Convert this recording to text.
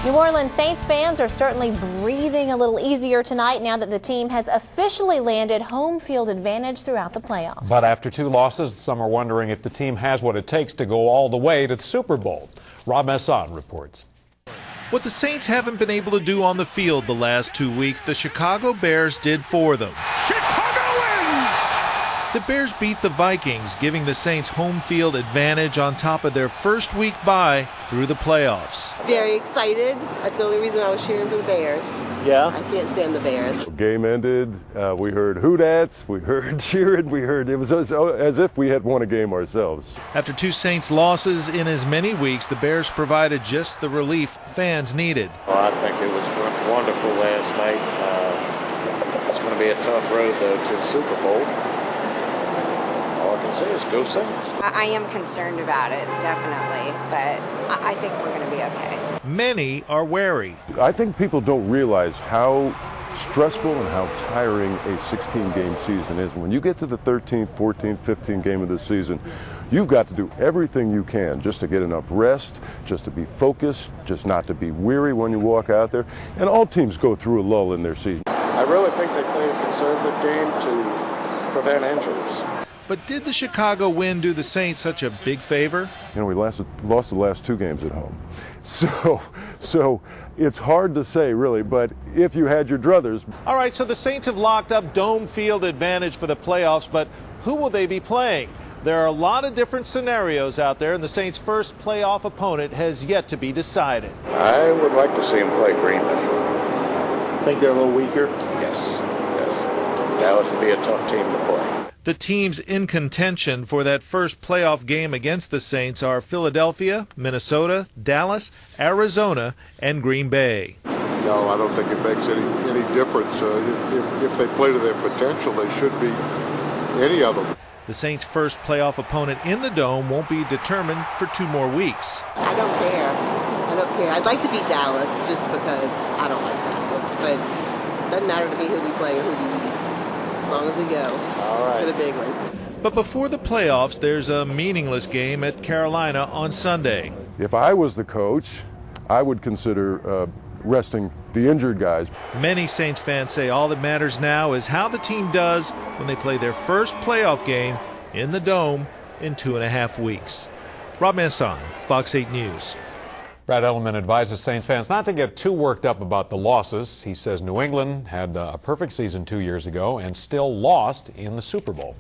New Orleans Saints fans are certainly breathing a little easier tonight now that the team has officially landed home field advantage throughout the playoffs. But after 2 losses, some are wondering if the team has what it takes to go all the way to the Super Bowl. Rob Masson reports. What the Saints haven't been able to do on the field the last 2 weeks, the Chicago Bears did for them. The Bears beat the Vikings, giving the Saints home field advantage on top of their first week bye through the playoffs. Very excited. That's the only reason I was cheering for the Bears. Yeah? I can't stand the Bears. Game ended. We heard hoot-ats. We heard cheering. It was as if we had won a game ourselves. After 2 Saints losses in as many weeks, the Bears provided just the relief fans needed. Well, I think it was wonderful last night. It's going to be a tough road, though, to the Super Bowl. All I can say is go Saints. I am concerned about it, definitely, but I think we're going to be okay. Many are wary. I think people don't realize how stressful and how tiring a 16-game season is. When you get to the 13th, 14th, 15th game of the season, you've got to do everything you can just to get enough rest, just to be focused, just not to be weary when you walk out there. And all teams go through a lull in their season. I really think they played a conservative game to prevent injuries. But did the Chicago win do the Saints such a big favor? You know, we lost the last 2 games at home. So it's hard to say, really, but if you had your druthers. All right, so the Saints have locked up dome field advantage for the playoffs, but who will they be playing? There are a lot of different scenarios out there, and the Saints' first playoff opponent has yet to be decided. I would like to see them play Green Bay. Think they're a little weaker? Yes. Dallas would be a tough team to play. The teams in contention for that first playoff game against the Saints are Philadelphia, Minnesota, Dallas, Arizona, and Green Bay. No, I don't think it makes any difference. If they play to their potential, they should be any of them. The Saints' first playoff opponent in the Dome won't be determined for 2 more weeks. I don't care. I'd like to beat Dallas just because I don't like Dallas, but it doesn't matter to me who we play or who we beat. As long as we go for the big one. But before the playoffs, there's a meaningless game at Carolina on Sunday. If I was the coach, I would consider resting the injured guys. Many Saints fans say all that matters now is how the team does when they play their first playoff game in the Dome in 2.5 weeks. Rob Masson, Fox 8 News. Brad Edelman advises Saints fans not to get too worked up about the losses. He says New England had a perfect season 2 years ago and still lost in the Super Bowl.